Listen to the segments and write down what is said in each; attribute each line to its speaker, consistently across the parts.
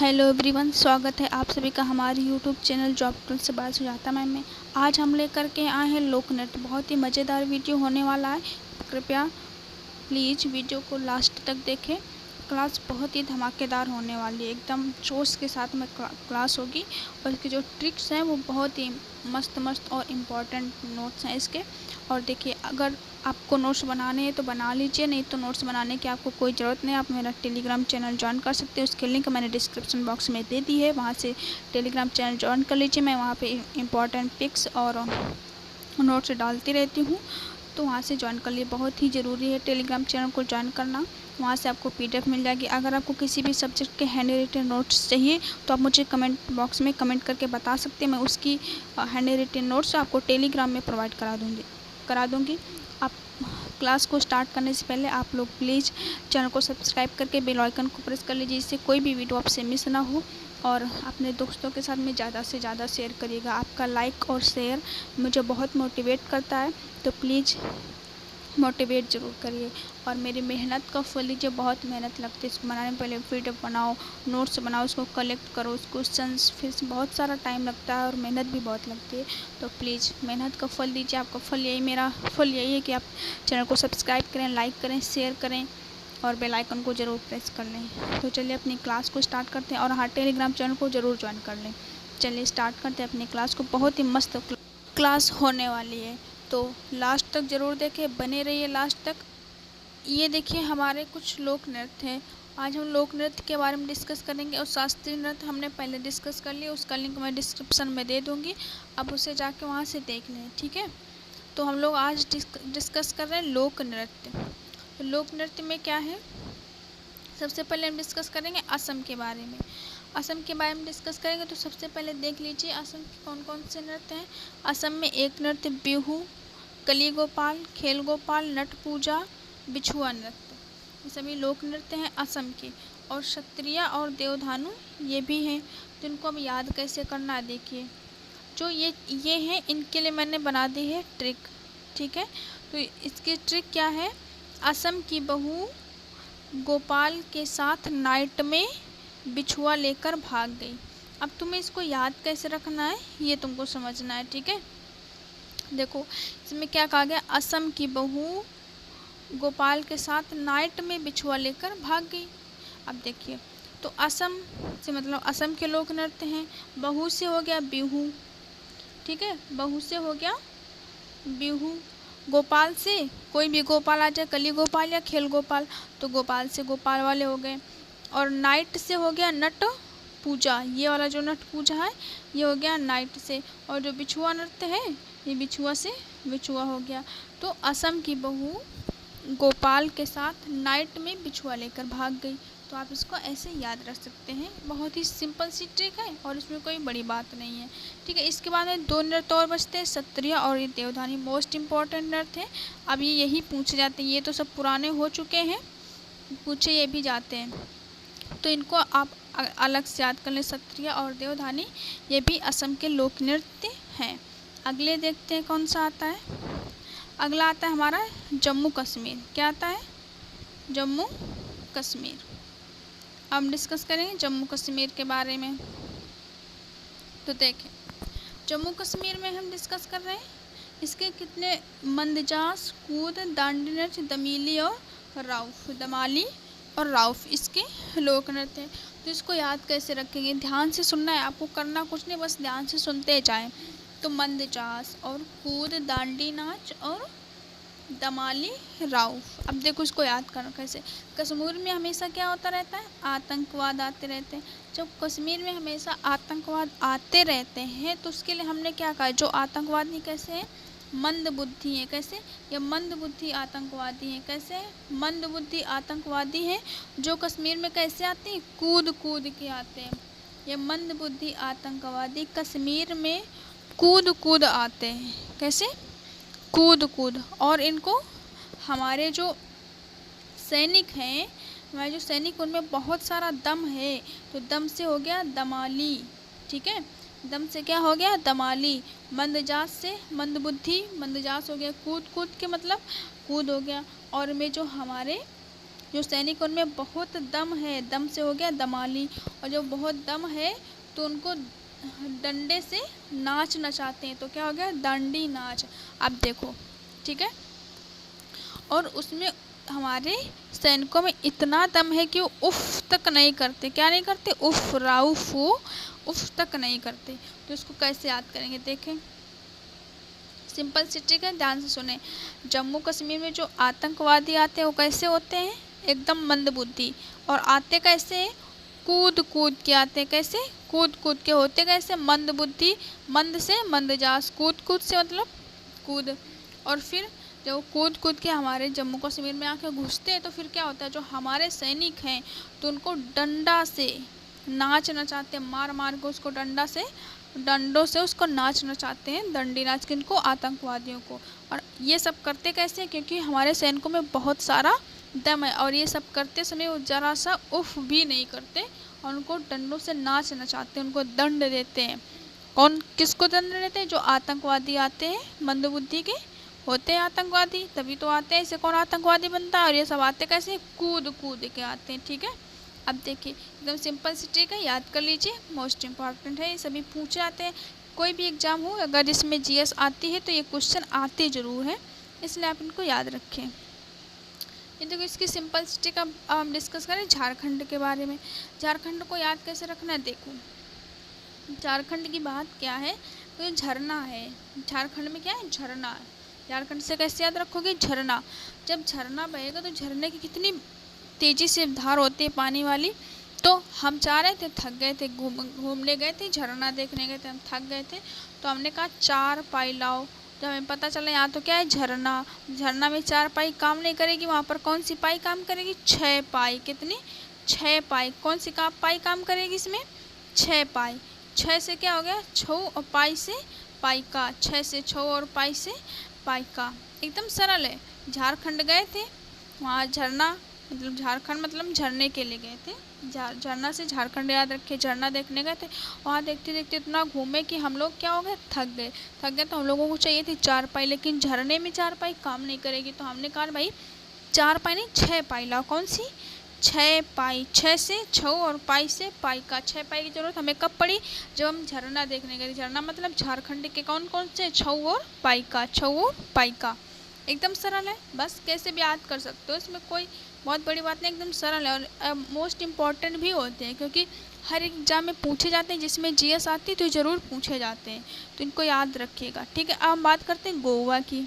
Speaker 1: Hello everyone, स्वागत है आप सभी का हमारे यूट्यूब चैनल जॉब टूल से बात सुजाता मैम में। आज हम लेकर के आए हैं लोक नृत्य। बहुत ही मज़ेदार वीडियो होने वाला है। कृपया प्लीज़ वीडियो को लास्ट तक देखें। क्लास बहुत ही धमाकेदार होने वाली है, एकदम जोश के साथ में क्लास होगी। और इसके जो ट्रिक्स हैं वो बहुत ही मस्त और इम्पॉर्टेंट नोट्स हैं इसके। और देखिए, अगर आपको नोट्स बनाने हैं तो बना लीजिए, नहीं तो नोट्स बनाने की आपको कोई ज़रूरत नहीं। आप मेरा टेलीग्राम चैनल ज्वाइन कर सकते हैं, उसकी लिंक मैंने डिस्क्रिप्शन बॉक्स में दे दी है। वहाँ से टेलीग्राम चैनल ज्वाइन कर लीजिए। मैं वहाँ पे इम्पॉर्टेंट पिक्स और नोट्स डालती रहती हूँ, तो वहाँ से ज्वाइन कर लिए। बहुत ही ज़रूरी है टेलीग्राम चैनल को ज्वाइन करना। वहाँ से आपको PDF मिल जाएगी। अगर आपको किसी भी सब्जेक्ट के हैंड रिटन नोट्स चाहिए तो आप मुझे कमेंट बॉक्स में कमेंट करके बता सकते हैं। मैं उसकी हैंड रिटन नोट्स आपको टेलीग्राम में प्रोवाइड करा दूँगी। आप क्लास को स्टार्ट करने से पहले आप लोग प्लीज़ चैनल को सब्सक्राइब करके बेल आइकन को प्रेस कर लीजिए, जिससे कोई भी वीडियो आपसे मिस ना हो। और अपने दोस्तों के साथ में ज़्यादा से ज़्यादा शेयर करिएगा। आपका लाइक और शेयर मुझे बहुत मोटिवेट करता है, तो प्लीज़ मोटिवेट ज़रूर करिए। और मेरी मेहनत का फल लीजिए। बहुत मेहनत लगती है इसको बनाने में। पहले PDF बनाओ, नोट्स बनाओ, उसको कलेक्ट करो, क्वेश्चंस, फिर बहुत सारा टाइम लगता है और मेहनत भी बहुत लगती है। तो प्लीज़ मेहनत का फल लीजिए। आपका फल यही, मेरा फल यही है कि आप चैनल को सब्सक्राइब करें, लाइक करें, शेयर करें और बेल आइकन को ज़रूर प्रेस कर लें। तो चलिए अपनी क्लास को स्टार्ट करते हैं। और हाँ, टेलीग्राम चैनल को ज़रूर ज्वाइन कर लें। चलिए स्टार्ट करते हैं अपनी क्लास को। बहुत ही मस्त क्लास होने वाली है, तो लास्ट तक ज़रूर देखें, बने रहिए लास्ट तक। ये देखिए, हमारे कुछ लोक नृत्य हैं। आज हम लोक नृत्य के बारे में डिस्कस करेंगे। और शास्त्रीय नृत्य हमने पहले डिस्कस कर लिया, उसका लिंक मैं डिस्क्रिप्शन में दे दूँगी, आप उसे जाके वहाँ से देख लें, ठीक है। तो हम लोग आज डिस्कस कर रहे हैं लोक नृत्य। तो लोक नृत्य में क्या है, सबसे पहले हम डिस्कस करेंगे असम के बारे में। असम के बारे में डिस्कस करेंगे तो सबसे पहले देख लीजिए असम के कौन कौन से नृत्य हैं। असम में एक नृत्य बिहू, कली गोपाल, खेल गोपाल, नट पूजा, बिछुआ नृत्य, ये सभी लोक नृत्य हैं असम के। और क्षत्रिय और देवधानु ये भी हैं, जिनको अब याद कैसे करना है। देखिए, जो ये हैं, इनके लिए मैंने बना दी है ट्रिक, ठीक है। तो इसकी ट्रिक क्या है, असम की बहू गोपाल के साथ नाइट में बिछुआ लेकर भाग गई। अब तुम्हें इसको याद कैसे रखना है ये तुमको समझना है, ठीक है। देखो, इसमें क्या कहा गया, असम की बहू गोपाल के साथ नाइट में बिछुआ लेकर भाग गई। अब देखिए, तो असम से मतलब असम के लोक नृत्य हैं। बहू से हो गया बिहू, ठीक है, बहू से हो गया बिहू। गोपाल से कोई भी गोपाल आ जाए, कली गोपाल या खेल गोपाल, तो गोपाल से गोपाल वाले हो गए। और नाइट से हो गया नट पूजा, ये वाला जो नट पूजा है ये हो गया नाइट से। और जो बिछुआ नृत्य है ये बिछुआ से बिछुआ हो गया। तो असम की बहू गोपाल के साथ नाइट में बिछुआ लेकर भाग गई। तो आप इसको ऐसे याद रख सकते हैं। बहुत ही सिंपल सी ट्रिक है और इसमें कोई बड़ी बात नहीं है, ठीक है। इसके बाद में दो नृत्य और बचते हैं, क्षत्रिय और ये देवधानी, मोस्ट इम्पॉर्टेंट नृत्य है। अब ये यही पूछे जाते हैं, ये तो सब पुराने हो चुके हैं, पूछे ये भी जाते हैं, तो इनको आप अलग से याद कर लें। क्षत्रिय और देवधानी ये भी असम के लोक नृत्य हैं। अगले देखते हैं कौन सा आता है। अगला आता है हमारा जम्मू कश्मीर। क्या आता है, जम्मू कश्मीर। अब हम डिस्कस करेंगे जम्मू कश्मीर के बारे में। तो देखें, जम्मू कश्मीर में हम डिस्कस कर रहे हैं, इसके कितने मंदजास, कूद, दांडी नृत्य, दमीली और राउफ, दमाली और राउफ इसके लोक नृत्य हैं। तो इसको याद कैसे रखेंगे, ध्यान से सुनना है आपको, करना कुछ नहीं, बस ध्यान से सुनते जाएं। तो मंदजास और कूद, दांडी नाच और दमाली, राउफ। अब देखो इसको याद करना कैसे। कश्मीर में हमेशा क्या होता रहता है, आतंकवाद आते रहते हैं। जब कश्मीर में हमेशा आतंकवाद आते रहते हैं तो उसके लिए हमने क्या कहा, जो आतंकवादी कैसे हैं, मंद बुद्धि हैं। कैसे, ये मंद बुद्धि आतंकवादी हैं। कैसे, मंद बुद्धि आतंकवादी हैं, जो कश्मीर में कैसे आते हैं, कूद कूद के आते हैं। ये मंद बुद्धि आतंकवादी कश्मीर में कूद आते हैं। कैसे, कूद। और इनको हमारे जो सैनिक हैं, हमारे जो सैनिक उनमें बहुत सारा दम है, तो दम से हो गया दमाली, ठीक है। दम से क्या हो गया, दमाली। मंदजास से मंदबुद्धि, मंदजास हो गया कूद के मतलब कूद हो गया। और में जो हमारे जो सैनिक उनमें बहुत दम है, दम से हो गया दमाली, और जो बहुत दम है तो उनको डंडे से नाच नचाते हैं, तो क्या हो गया दांडी नाच। अब देखो, ठीक है। और उसमें हमारे सैनिकों में इतना दम है कि वो उफ तक नहीं करते। क्या नहीं करते? उफ राउफ, वो उफ तक नहीं करते। तो इसको कैसे याद करेंगे, देखें। सिंपल सी ट्रिक है, ध्यान से सुने। जम्मू कश्मीर में जो आतंकवादी आते हैं वो कैसे होते हैं? एकदम मंदबुद्धि। और आते कैसे हैं? कूद कूद के आते हैं। कैसे? कूद कूद के। होते कैसे? मंदबुद्धि, मंद से मंदजास, कूद कूद से मतलब कूद। और फिर जब कूद कूद के हमारे जम्मू कश्मीर में आके घुसते हैं तो फिर क्या होता है, जो हमारे सैनिक हैं तो उनको डंडा से नाच नचाते हैं, मार मार के उसको डंडों से उसको नाच नचाते हैं, दंडी नाच, किनको? आतंकवादियों को। और ये सब करते कैसे? क्योंकि हमारे सैनिकों में बहुत सारा दम है, और ये सब करते समय वो ज़रा सा उफ भी नहीं करते, और उनको डंडों से नाच नचाते हैं, उनको दंड देते हैं। कौन किसको दंड देते हैं? जो आतंकवादी आते हैं, मंदबुद्धि के होते हैं आतंकवादी, तभी तो आते हैं। इससे कौन आतंकवादी बनता है? और ये सब आते कैसे? कूद कूद के आते हैं, ठीक है। अब देखिए, एकदम सिंपल सी ट्रिक है, याद कर लीजिए, मोस्ट इम्पॉर्टेंट है, ये सभी पूछे जाते हैं। कोई भी एग्जाम हो, अगर इसमें जीएस आती है तो ये क्वेश्चन आते ज़रूर हैं, इसलिए आप इनको याद रखें। ये देखो, इसकी सिंपल सी ट्रिक अब हम डिस्कस करें झारखंड के बारे में। झारखंड को याद कैसे रखना है, देखो। झारखंड की बात क्या है, तो ये झरना है। झारखंड में क्या है? झरना है। झारखंड से कैसे याद रखोगे? झरना। जब झरना बहेगा तो झरने की कितनी तेज़ी से धार होती है पानी वाली। तो हम चाह रहे थे, थक गए थे, घूमने गए थे, झरना देखने गए थे, हम थक गए थे, तो हमने कहा 4 पाई लाओ। जब हमें पता चला यहाँ तो क्या है? झरना। झरना में 4 पाई काम नहीं करेगी, वहाँ पर कौन सी पाई काम करेगी? 6 पाई। कितनी? 6 पाई। कौन सी पाई काम करेगी इसमें? 6 पाई। 6 से क्या हो गया? छऊ, और पाई से पाई का। 6 से छऊ और पाई से पाई का। एकदम सरल है। झारखंड गए थे, वहाँ झरना, मतलब झारखंड मतलब झरने के लिए गए थे। झरना से झारखंड याद रखे, झरना देखने गए थे। वहाँ देखते देखते इतना घूमे कि हम लोग क्या हो गए? थक गए। तो हम लोगों को चाहिए थी 4 पाई, लेकिन झरने में 4 पाई काम नहीं करेगी, तो हमने कहा भाई 4 पाई नहीं 6 पाई लाओ। कौन सी? 6 पाई। 6 से छऊ और पाई से पाई का। 6 पाई की ज़रूरत हमें कब पड़ी? जब हम झरना देखने गए। झरना मतलब झारखंड के कौन कौन से? छऊ और पाई का। छऊ और पाई का। एकदम सरल है, बस कैसे भी याद कर सकते हो, इसमें कोई बहुत बड़ी बात नहीं, एकदम सरल है। और मोस्ट इम्पॉर्टेंट भी होते हैं, क्योंकि हर एग्जाम में पूछे जाते हैं। जिसमें जीएस आती है तो ज़रूर पूछे जाते हैं, तो इनको याद रखिएगा, ठीक है। अब हम बात करते हैं गोवा की।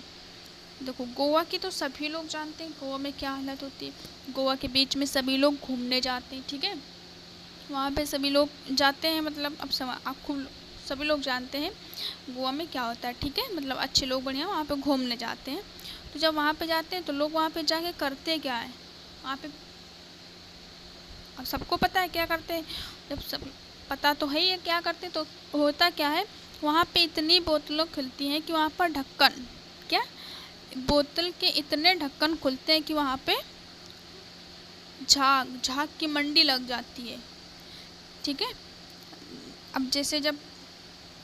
Speaker 1: देखो, गोवा की तो सभी लोग जानते हैं, गोवा में क्या हालत होती है। गोवा के बीच में सभी लोग घूमने जाते हैं, ठीक है। वहाँ पे सभी लोग जाते हैं, मतलब अब आप खूब सभी लोग जानते हैं गोवा में क्या होता है, ठीक है। मतलब अच्छे लोग बढ़िया वहाँ पे घूमने जाते हैं। तो जब वहाँ पे जाते हैं तो लोग वहाँ पे जाके करते क्या है वहाँ पे? अब सबको पता है क्या करते हैं, जब सब पता तो है ही है क्या करते हैं। तो होता क्या है, वहाँ पे इतनी बोतलों खुलती हैं कि वहाँ पर ढक्कन, क्या बोतल के इतने ढक्कन खुलते हैं कि वहाँ पे झाग की मंडी लग जाती है, ठीक है। अब जैसे जब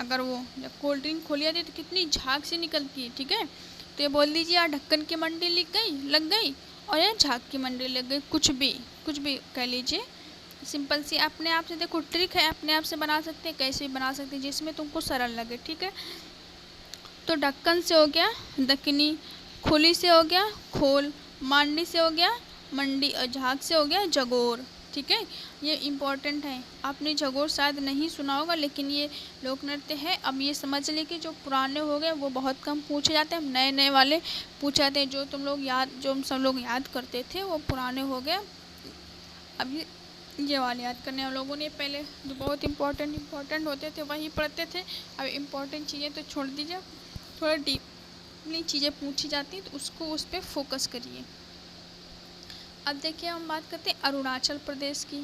Speaker 1: कोल्ड ड्रिंक खोली जाती है तो कितनी झाग से निकलती है, ठीक है। तो ये बोल दीजिए यार ढक्कन की मंडी लग गई और यार झाग की मंडी लग गई, कुछ भी कह लीजिए। सिंपल सी अपने आप से, देखो ट्रिक है, अपने आप से बना सकते हैं, कैसे भी बना सकते हैं, जिसमें तुमको सरल लगे, ठीक है। तो ढक्कन से हो गया दकनी, खुली से हो गया खोल, मांडी से हो गया मंडी, और झाग से हो गया जगोर, ठीक है। ये इम्पॉर्टेंट है, आपने जगोर शायद नहीं सुना होगा, लेकिन ये लोक नृत्य है। अब ये समझ लें कि जो पुराने हो गए वो बहुत कम पूछे जाते हैं, नए वाले पूछे जाते हैं। जो हम सब लोग याद करते थे वो पुराने हो गए। अब ये वाले याद करने हम लोगों ने, पहले जो बहुत इम्पोर्टेंट होते थे वही पढ़ते थे। अब इम्पोर्टेंट चीज़ें तो छोड़ दीजिए, थोड़ा डीपली चीज़ें पूछी जाती हैं तो उस पर फोकस करिए। अब देखिए, हम बात करते हैं अरुणाचल प्रदेश की।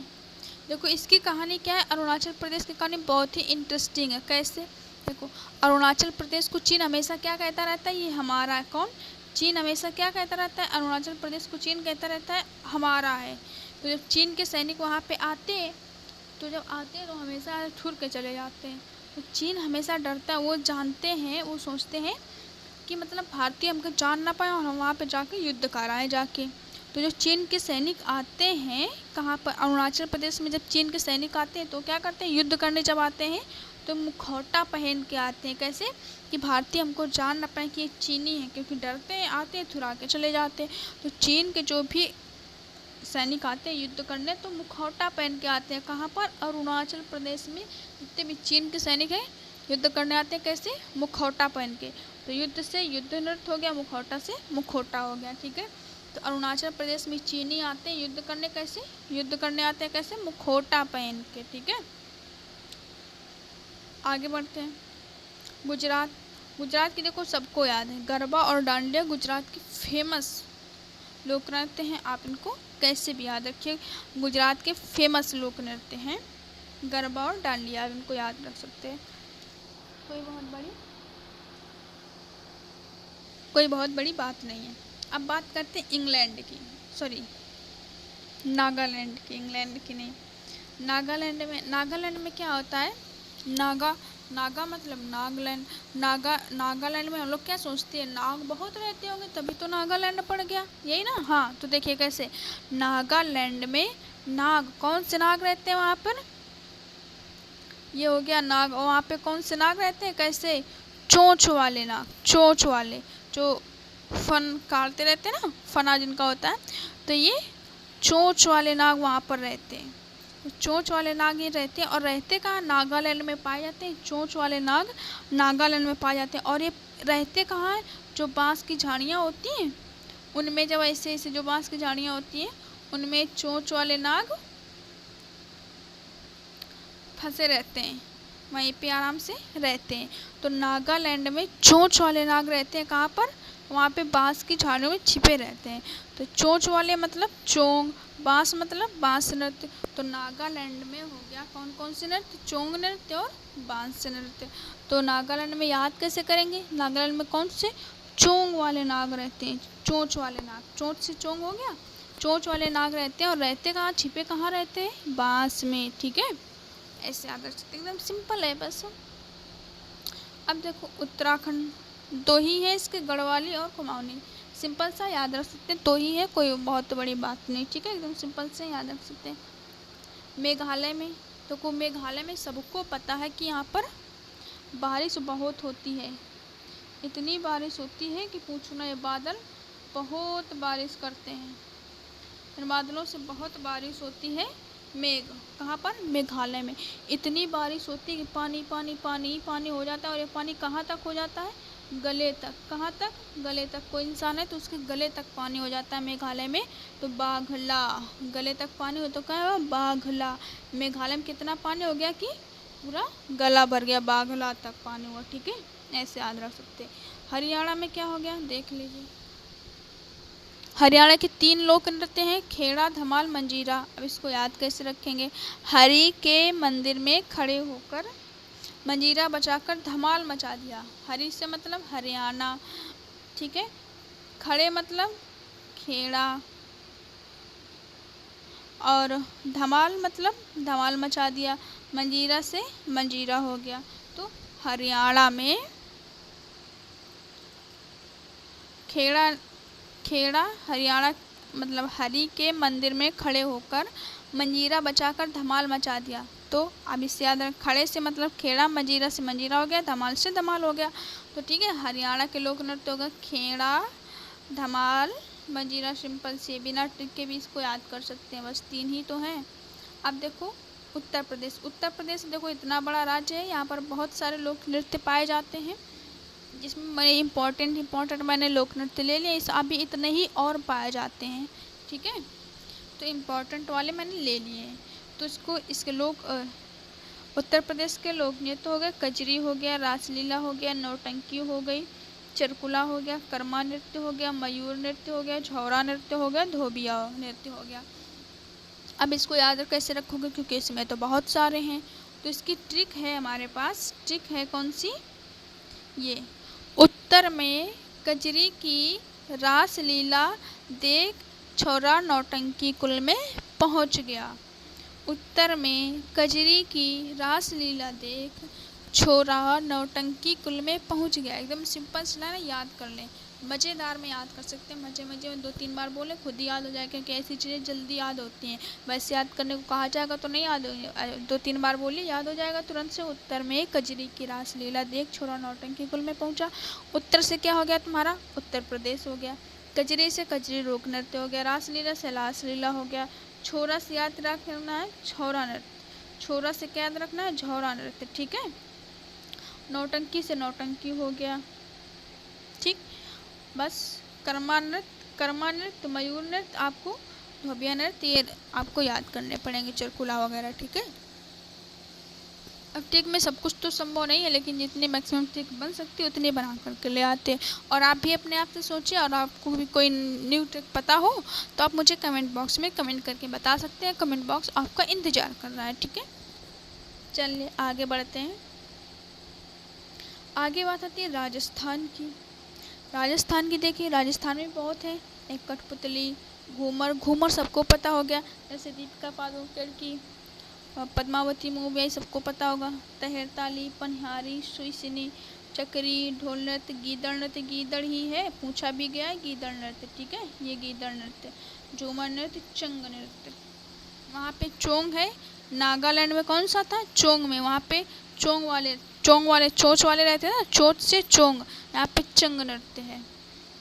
Speaker 1: देखो इसकी कहानी क्या है, अरुणाचल प्रदेश की कहानी बहुत ही इंटरेस्टिंग है। कैसे? देखो, अरुणाचल प्रदेश को चीन हमेशा क्या कहता रहता है, ये हमारा है। कौन? चीन हमेशा क्या कहता रहता है, अरुणाचल प्रदेश को चीन कहता रहता है हमारा है। तो जब चीन के सैनिक वहाँ पे आते हैं तो हमेशा छुड़ के चले जाते हैं। तो चीन हमेशा डरता है, वो जानते हैं, वो सोचते हैं कि मतलब भारतीय हमको जान ना पाए और हम वहाँ पे जाके युद्ध कराएं जाके। तो जो चीन के सैनिक आते हैं कहाँ पर, अरुणाचल प्रदेश में जब चीन के सैनिक आते हैं तो क्या करते हैं, युद्ध करने जब आते हैं तो मुखौटा पहन के आते हैं। कैसे कि भारतीय हमको जान ना पाए कि ये चीनी है, क्योंकि डरते हैं, आते हैं थुरा के चले जाते हैं। तो चीन के जो भी सैनिक आते हैं युद्ध करने तो मुखौटा पहन के आते हैं। कहाँ पर, अरुणाचल प्रदेश में जितने भी चीन के सैनिक हैं युद्ध करने आते हैं कैसे, मुखौटा पहन के। तो युद्ध से युद्ध नृत्य हो गया, मुखौटा से मुखौटा हो गया। ठीक है, तो अरुणाचल प्रदेश में चीनी आते हैं युद्ध करने, कैसे युद्ध करने आते हैं, कैसे मुखौटा पहन के। ठीक है, आगे बढ़ते हैं। गुजरात, गुजरात की देखो सबको याद है, गरबा और डांडिया गुजरात की फेमस लोक नृत्य हैं। आप इनको कैसे भी याद रखिए, गुजरात के फेमस लोक नृत्य हैं गरबा और डांडिया, आप इनको याद रख सकते हैं। कोई बहुत बड़ी बात नहीं है। अब बात करते हैं इंग्लैंड की, सॉरी नागालैंड की, इंग्लैंड की नहीं। नागालैंड में क्या होता है, नागा मतलब नागालैंड। नागालैंड में हम लोग क्या सोचते हैं, नाग बहुत रहते होंगे तभी तो नागालैंड पड़ गया, यही ना। हाँ, तो देखिए कैसे नागालैंड में नाग, कौन से नाग रहते हैं वहाँ पर, ये हो गया नाग। और वहाँ पे कौन से नाग रहते हैं, कैसे चोंच वाले नाग, चोंच वाले जो फन काटते रहते हैं ना, फना जिनका होता है, तो ये चोंच वाले नाग वहाँ पर रहते हैं। चोंच वाले नाग ही रहते हैं। और रहते कहाँ, नागालैंड में पाए जाते हैं। चोंच वाले नाग नागालैंड में पाए जाते हैं। और ये रहते कहाँ हैं, जो बांस की झाड़ियाँ होती हैं उनमें, जब ऐसे ऐसे जो बांस की झाड़ियाँ होती हैं उनमें चोंच वाले नाग फंसे रहते हैं, वहीं पे आराम से रहते हैं। तो नागालैंड में चोंच वाले नाग रहते हैं, कहाँ पर, वहाँ पे बांस की झाड़ियों में छिपे रहते हैं। तो चोंच वाले मतलब चोंग, बांस मतलब बांस नृत्य। तो नागालैंड में हो गया कौन कौन से नृत्य, चोंग नृत्य और बांस नृत्य। तो नागालैंड में याद कैसे करेंगे, नागालैंड में कौन से चोंग वाले नाग रहते हैं, चोंच वाले नाग, चोंच से चोंग हो गया, चोंच वाले नाग रहते हैं। और रहते कहाँ, छिपे कहाँ रहते हैं, बांस में। ठीक है, ऐसे याद रख सकते, एकदम सिंपल है बस। अब देखो उत्तराखंड, दो ही है इसके, गढ़वाली और कुमाऊनी। सिंपल सा याद रख सकते हैं, दो ही है, कोई बहुत बड़ी बात नहीं। ठीक है, एकदम सिंपल से याद रख सकते हैं। मेघालय में, तो मेघालय में सबको पता है कि यहाँ पर बारिश बहुत होती है, इतनी बारिश होती है कि पूछो ना, ये बादल बहुत बारिश करते हैं, इन बादलों से बहुत बारिश होती है। मेघ कहाँ पर, मेघालय में इतनी बारिश होती है कि पानी पानी पानी पानी हो जाता है। और ये पानी कहाँ तक हो जाता है, गले तक। कहाँ तक, गले तक। कोई इंसान है तो उसके गले तक पानी हो जाता है मेघालय में। तो बाघला, गले तक पानी हो तो क्या है, बाघला। मेघालय में कितना पानी हो गया कि पूरा गला भर गया, बाघला तक पानी हुआ। ठीक है, ऐसे याद रख सकते हैं। हरियाणा में क्या हो गया, देख लीजिए। हरियाणा के 3 लोक नृत्य हैं, खेड़ा, धमाल, मंजीरा। अब इसको याद कैसे रखेंगे, हरि के मंदिर में खड़े होकर मंजीरा बजाकर धमाल मचा दिया। हरि से मतलब हरियाणा, ठीक है। खड़े मतलब खेड़ा, और धमाल मतलब धमाल मचा दिया। मंजीरा से मंजीरा हो गया। तो हरियाणा में खेड़ा हरियाणा मतलब हरि के मंदिर में खड़े होकर मंजीरा बजाकर धमाल मचा दिया। तो अब इससे याद रख, खड़े से मतलब खेड़ा, मंजीरा से मंजीरा हो गया, धमाल से धमाल हो गया। तो ठीक है, हरियाणा के लोक नृत्य होगा खेड़ा, धमाल, मंजीरा। सिंपल से बिना ट्रिक के भी इसको याद कर सकते हैं, बस 3 ही तो हैं। अब देखो उत्तर प्रदेश। उत्तर प्रदेश देखो इतना बड़ा राज्य है, यहाँ पर बहुत सारे लोक नृत्य पाए जाते हैं, जिसमें मैंने इम्पोर्टेंट मैंने लोक नृत्य ले लिए। इस अभी इतने ही और पाए जाते हैं, ठीक है। तो इम्पोर्टेंट वाले मैंने ले लिए हैं। तो इसके उत्तर प्रदेश के लोक नृत्य हो गए, कजरी हो गया, रासलीला हो गया, नौटंकी हो गई, चरकुला हो गया, कर्मा नृत्य हो गया, मयूर नृत्य हो गया, झौरा नृत्य हो गया, धोबिया नृत्य हो गया। अब इसको याद कैसे रखोगे, क्योंकि इसमें तो बहुत सारे हैं। तो इसकी ट्रिक है हमारे पास। ट्रिक है कौन सी, ये उत्तर में कजरी की रासलीला देख छौरा नौटंकी कुल में पहुंच गया। उत्तर में कजरी की रासलीला देख छोरा नौटंकी कुल में पहुंच गया। एकदम सिंपल सा ना, याद कर लें। मज़ेदार में याद कर सकते हैं। मज़े मज़े में 2-3 बार बोले खुद ही याद हो जाएगा, क्योंकि ऐसी चीज़ें जल्दी याद होती हैं। वैसे याद करने को कहा जाएगा तो नहीं याद हो, 2-3 बार बोलिए याद हो जाएगा तुरंत से। उत्तर में कजरी की रास लीला देख छोरा नौटंकी कुल में पहुंचा। उत्तर से क्या हो गया तुम्हारा? उत्तर प्रदेश हो गया। कजरी से कजरी लोक नृत्य हो गया। रासलीला से रास लीला हो गया। छोरा से याद रखना है छोरा नृत्य। छोरा से क्या याद रखना है? झौरा नृत्य। ठीक है। नौटंकी से नौटंकी हो गया। ठीक, बस। कर्मा नृत्य, मयूर नृत्य, आपको धोबिया नृत्य, ये आपको याद करने पड़ेंगे, चरकुला वगैरह। ठीक है। अब ट्रिक में सब कुछ तो संभव नहीं है, लेकिन जितनी मैक्सिमम ट्रिक बन सकती है उतनी बना करके ले आते हैं। और आप भी अपने आप से सोचिए, और आपको भी कोई न्यू ट्रिक पता हो तो आप मुझे कमेंट बॉक्स में कमेंट करके बता सकते हैं। कमेंट बॉक्स आपका इंतज़ार कर रहा है। ठीक है, चलिए आगे बढ़ते हैं। आगे बात आती है राजस्थान की। राजस्थान की देखिए, राजस्थान में बहुत है। एक कठपुतली, घूमर। घूमर सबको पता हो गया, जैसे दीपिका पादुकोण की पद्मावती मूवी है, सबको पता होगा। तहरताली, पनिहारी, सुईसिनी, चक्री, ढोल नृत्य, गीदड़ नृत्य। गीदड़ ही है, पूछा भी गया है गीदड़ नृत्य। ठीक है, ये गीदड़ नृत्य। झूमर नृत्य, चंग नृत्य। वहाँ पे चोंग है। नागालैंड में कौन सा था? चोंग में। वहाँ पे चोंच वाले रहते हैं ना, चोच से चोंग। यहाँ पे चंग नृत्य है।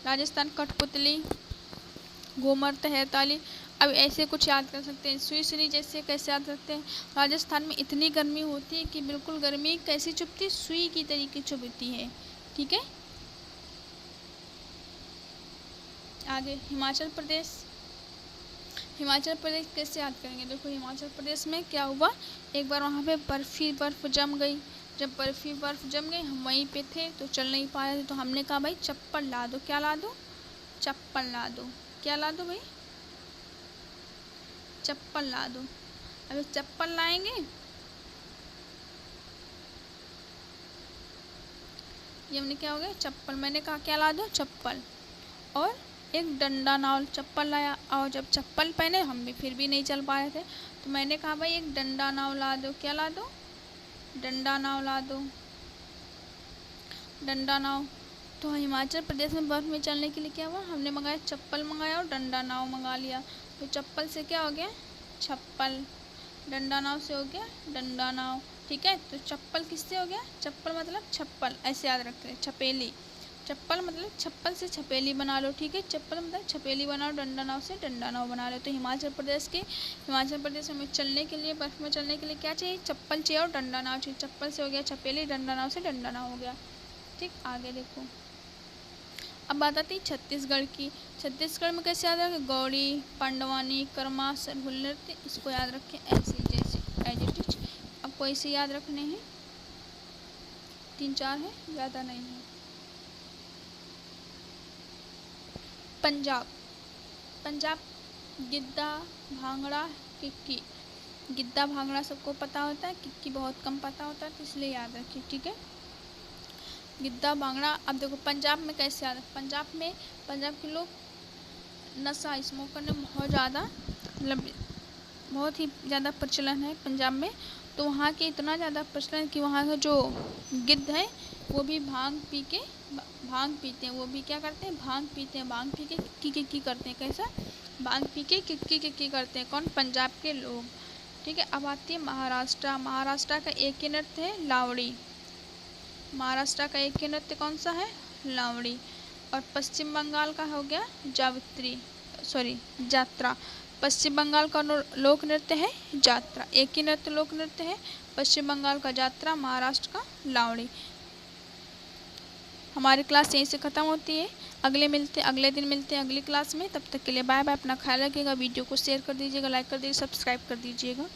Speaker 1: राजस्थान कठपुतली, घूमर, तहरताली। अब ऐसे कुछ याद कर सकते हैं। सुईसुनी जैसे कैसे याद रखते हैं? राजस्थान में इतनी गर्मी होती है कि बिल्कुल गर्मी कैसी चुभती? सुई की तरीके चुभती है। ठीक है, आगे हिमाचल प्रदेश। हिमाचल प्रदेश कैसे याद करेंगे? देखो, हिमाचल प्रदेश में क्या हुआ, एक बार वहाँ पे बर्फ़ जम गई। जब बर्फ़ जम गई, हम वहीं पे थे तो चल नहीं पा रहे थे, तो हमने कहा भाई चप्पल ला दो। क्या ला दो? चप्पल ला दो। क्या ला दो भाई? चप्पल ला दो। अभी चप्पल लाएंगे, ये हमने क्या हो गया? चप्पल। मैंने कहा क्या ला दो? चप्पल। और एक डंडा नाव। चप्पल लाया, और जब चप्पल पहने हम भी फिर भी नहीं चल पा रहे थे, तो मैंने कहा भाई एक डंडा नाव ला दो। क्या ला दो? डंडा नाव ला दो। डंडा नाव। तो हिमाचल प्रदेश में बर्फ़ में चलने के लिए क्या हुआ? हमने मंगाया चप्पल, मंगाया और डंडा नाव मंगा लिया। तो चप्पल से क्या हो गया? छप्पल। डंडा नाव से हो गया डंडा नाव। ठीक है, तो चप्पल किससे हो गया? चप्पल मतलब छप्पल, ऐसे याद रखते हैं। छपेली। चप्पल मतलब छप्पल से छपेली बना लो। ठीक है, चप्पल मतलब छपेली बनाओ। डंडा नाव से डंडा नाव बना लो। तो हिमाचल प्रदेश में चलने के लिए, बर्फ़ में चलने के लिए क्या चाहिए? चप्पल चाहिए और डंडा नाव चाहिए। चप्पल से हो गया छपेली, डंडा नाव से डंडा नाव हो गया। ठीक, आगे देखो। अब बात आती है छत्तीसगढ़ की। छत्तीसगढ़ में कैसे याद रखें? गौड़ी, पांडवानी, कर्मा, सरहुल नृत्य। इसको याद रखें ऐसे जैसे एज इट इज। अब कोई से याद रखने हैं? 3-4 है, ज़्यादा नहीं है। पंजाब। पंजाब गिद्दा, भांगड़ा, किक्की। गिद्दा भांगड़ा सबको पता होता है, किक्की बहुत कम पता होता है, तो इसलिए याद रखिए। ठीक है, गिद्दा भांगड़ा। अब देखो पंजाब में कैसे याद है? पंजाब के लोग नशा, स्मोक करने में बहुत ज़्यादा, मतलब बहुत ही ज़्यादा प्रचलन है पंजाब में। तो वहाँ के इतना ज़्यादा प्रचलन कि वहाँ का जो गिद्ध है वो भी भांग पीते हैं। वो भी क्या करते हैं? भांग पीते हैं। भांग पी के किक्की करते हैं। कैसा? भांग पी के किक्की करते हैं। कौन? पंजाब के लोग। ठीक है, अब आती है महाराष्ट्र। महाराष्ट्र का एक ही नृत्य है लावड़ी। महाराष्ट्र का एक ही नृत्य कौन सा है? लावड़ी। और पश्चिम बंगाल का हो गया जात्रा। पश्चिम बंगाल का लोक नृत्य है जात्रा। एक ही नृत्य लोक नृत्य है, पश्चिम बंगाल का जात्रा, महाराष्ट्र का लावड़ी। हमारी क्लास यहीं से ख़त्म होती है। अगले दिन मिलते हैं अगली क्लास में। तब तक के लिए बाय बाय। अपना ख्याल रखिएगा। वीडियो को शेयर कर दीजिएगा, लाइक कर दीजिएगा, सब्सक्राइब कर दीजिएगा।